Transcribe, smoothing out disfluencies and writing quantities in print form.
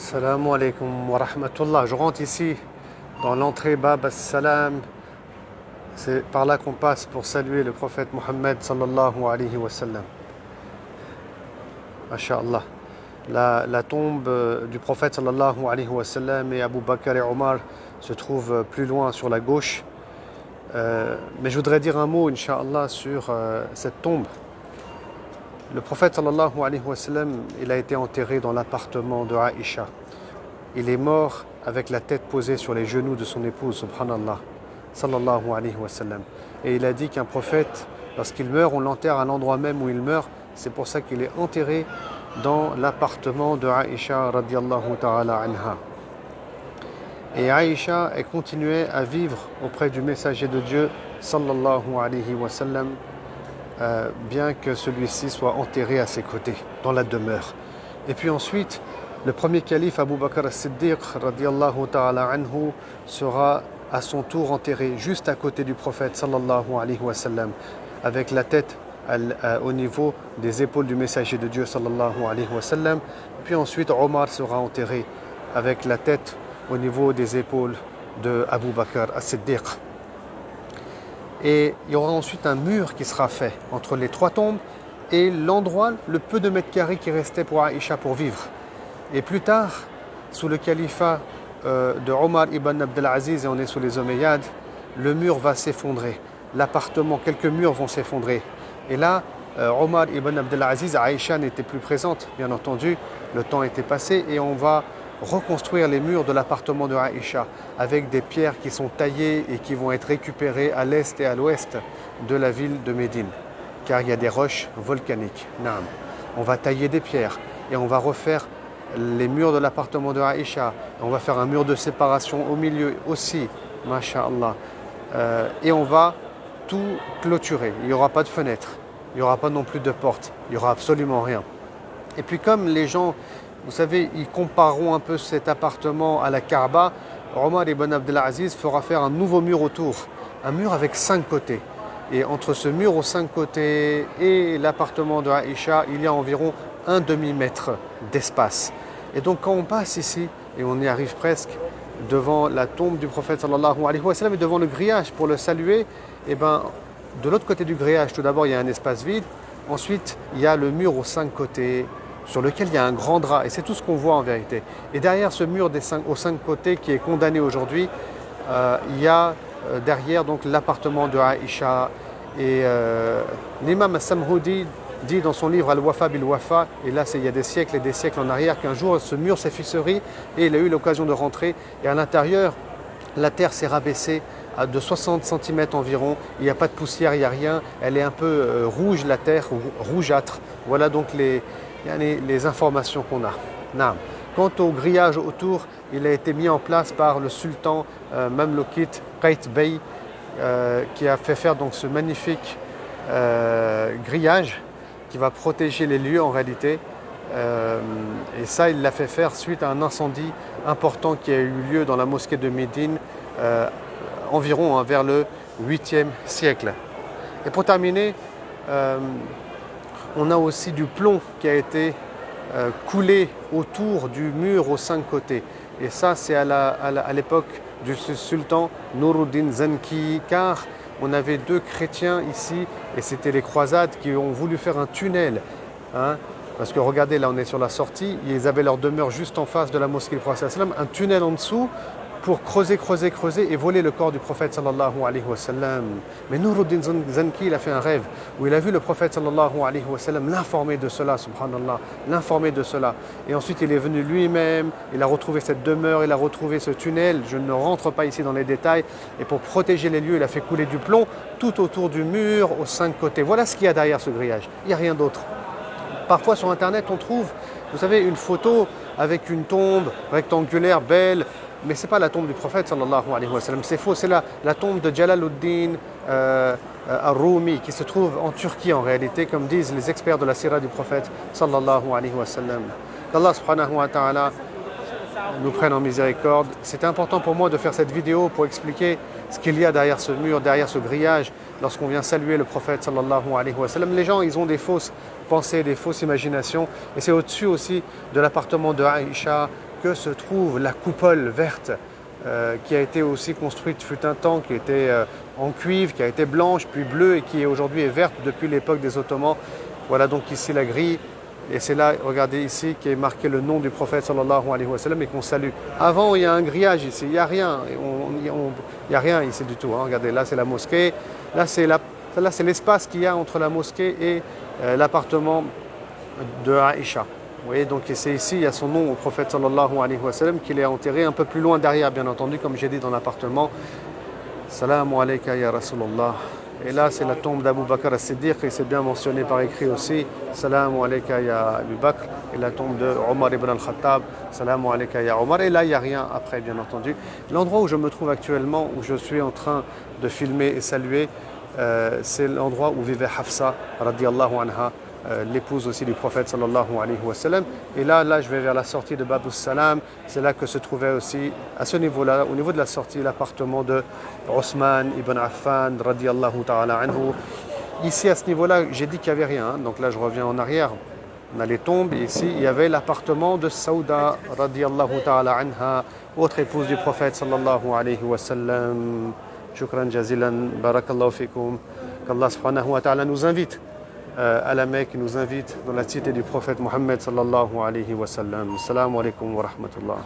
Assalamu alaikum wa rahmatullah. Je rentre ici dans l'entrée Bab as-Salam. C'est par là qu'on passe pour saluer le prophète Mohammed sallallahu alayhi wa sallam. Masha'Allah. La tombe du prophète sallallahu alayhi wa sallam et Abu Bakr et Omar se trouve plus loin sur la gauche. Mais je voudrais dire un mot, Inch'Allah, sur cette tombe. Le prophète sallallahu alayhi wa sallam, il a été enterré dans l'appartement de Aïcha. Il est mort avec la tête posée sur les genoux de son épouse, subhanallah, sallallahu alayhi wa sallam. Et il a dit qu'un prophète, lorsqu'il meurt, on l'enterre à l'endroit même où il meurt. C'est pour ça qu'il est enterré dans l'appartement de Aïcha radiallahu ta'ala anha. Et Aïcha, elle continuait à vivre auprès du messager de Dieu, sallallahu alayhi wa sallam, bien que celui-ci soit enterré à ses côtés, dans la demeure. Et puis ensuite, le premier calife Abu Bakr as-Siddiq radiallahu ta'ala anhu sera à son tour enterré juste à côté du prophète sallallahu alayhi wa sallam, avec la tête au niveau des épaules du messager de Dieu sallallahu alayhi wa sallam. Puis ensuite, Omar sera enterré avec la tête au niveau des épaules de Abu Bakr as-Siddiq. Et il y aura ensuite un mur qui sera fait entre les trois tombes et l'endroit, le peu de mètres carrés qui restait pour Aïcha pour vivre. Et plus tard, sous le califat de Omar ibn Abdelaziz, et on est sous les Omeyyades, le mur va s'effondrer. L'appartement, quelques murs vont s'effondrer. Et là, Omar ibn Abdelaziz, Aïcha n'était plus présente, bien entendu, le temps était passé et on va reconstruire les murs de l'appartement de Aïcha avec des pierres qui sont taillées et qui vont être récupérées à l'est et à l'ouest de la ville de Médine, car il y a des roches volcaniques. Naam. On va tailler des pierres et on va refaire les murs de l'appartement de Aïcha. On va faire un mur de séparation au milieu aussi, masha'Allah. Et on va tout clôturer. Il n'y aura pas de fenêtre, il n'y aura pas non plus de porte, il n'y aura absolument rien. Et puis comme les gens, vous savez, ils compareront un peu cet appartement à la Kaaba, Omar ibn Abdelaziz fera faire un nouveau mur autour, un mur avec 5 côtés. Et entre ce mur aux 5 côtés et l'appartement de Aïcha, il y a environ un demi-mètre d'espace. Et donc quand on passe ici, et on y arrive presque, devant la tombe du prophète sallallahu alayhi wa sallam et devant le grillage pour le saluer, et ben, de l'autre côté du grillage, tout d'abord, il y a un espace vide. Ensuite, il y a le mur aux 5 côtés, sur lequel il y a un grand drap, et c'est tout ce qu'on voit en vérité. Et derrière ce mur aux 5 côtés qui est condamné aujourd'hui, il y a derrière donc l'appartement de Aïcha. Et l'imam As-Samhoudi dit dans son livre Al-Wafa bil-Wafa, et là il y a des siècles et des siècles en arrière, qu'un jour ce mur s'est fissuré et il a eu l'occasion de rentrer, et à l'intérieur, la terre s'est rabaissée de 60 cm environ, il n'y a pas de poussière, il n'y a rien, elle est un peu rouge la terre, rougeâtre. Voilà donc les informations qu'on a. Naam. Quant au grillage autour, il a été mis en place par le sultan Mamloukite Qait Bey, qui a fait faire donc ce magnifique grillage qui va protéger les lieux en réalité. Et ça, il l'a fait faire suite à un incendie important qui a eu lieu dans la mosquée de Médine environ vers le 8e siècle. Et pour terminer, on a aussi du plomb qui a été coulé autour du mur aux 5 côtés. Et ça, c'est à l'époque du sultan Nuruddin Zanki, car on avait 2 chrétiens ici, et c'était les croisades qui ont voulu faire un tunnel. Parce que regardez, là on est sur la sortie, ils avaient leur demeure juste en face de la mosquée du prophète sallallahu alayhi wa sallam, un tunnel en dessous, pour creuser et voler le corps du prophète sallallahu alayhi wa sallam. Mais Nuruddin Zanki, il a fait un rêve où il a vu le prophète sallallahu alayhi wa sallam l'informer de cela, subhanallah, l'informer de cela. Et ensuite il est venu lui-même, il a retrouvé cette demeure, il a retrouvé ce tunnel. Je ne rentre pas ici dans les détails. Et pour protéger les lieux, il a fait couler du plomb tout autour du mur aux 5 côtés. Voilà ce qu'il y a derrière ce grillage. Il n'y a rien d'autre. Parfois sur internet on trouve, vous savez, une photo avec une tombe rectangulaire, belle, mais ce n'est pas la tombe du prophète sallallahu alayhi wa sallam, c'est faux, c'est la tombe de Jalaluddin al-Rumi qui se trouve en Turquie en réalité, comme disent les experts de la sira du prophète sallallahu alayhi wa sallam. Qu'Allah subhanahu wa ta'ala nous prenne en miséricorde. C'était important pour moi de faire cette vidéo pour expliquer ce qu'il y a derrière ce mur, derrière ce grillage, lorsqu'on vient saluer le prophète sallallahu alayhi wa sallam. Les gens, ils ont des fausses pensées, des fausses imaginations, et c'est au-dessus aussi de l'appartement de Aïcha que se trouve la coupole verte qui a été aussi construite fut un temps, qui était en cuivre, qui a été blanche, puis bleue et qui aujourd'hui est verte depuis l'époque des Ottomans. Voilà donc ici la grille. Et c'est là, regardez ici, qui est marqué le nom du prophète sallallahu alayhi wa sallam et qu'on salue. Avant, il y a un grillage ici, il n'y a rien. Il n'y a rien ici du tout. Hein. Regardez, là c'est la mosquée. Là c'est l'espace qu'il y a entre la mosquée et l'appartement de Aïcha. Vous voyez, donc c'est ici, il y a son nom au prophète sallallahu alayhi wa sallam qu'il est enterré un peu plus loin derrière, bien entendu, comme j'ai dit dans l'appartement. Salamu alayka ya Rasulallah. Et là, c'est la tombe d'Abu Bakr as-Siddiq, et c'est bien mentionné par écrit aussi. Salamu alayka ya Abu Bakr. Et la tombe de Omar ibn al-Khattab. Salamu alayka ya Omar. Et là, il n'y a rien après, bien entendu. L'endroit où je me trouve actuellement, où je suis en train de filmer et saluer, c'est l'endroit où vivait Hafsa, radiyallahu anha, l'épouse aussi du prophète sallallahu alayhi wa sallam. Et là, je vais vers la sortie de Babus Salam. C'est là que se trouvait aussi, à ce niveau-là, au niveau de la sortie, l'appartement de Othman ibn Affan, radiyallahu ta'ala anhu. Ici, à ce niveau-là, j'ai dit qu'il n'y avait rien. Hein. Donc là, je reviens en arrière. On a les tombes. Et ici, il y avait l'appartement de Saouda, radiyallahu ta'ala anha, autre épouse du prophète sallallahu alayhi wa sallam. Shukran jazilan, barakallahu fikum. Qu'Allah subhanahu wa ta'ala nous invite à la Mecque, nous invite dans la cité du prophète Mohammed sallallahu alayhi wa sallam. Assalamu alaikum wa rahmatullah.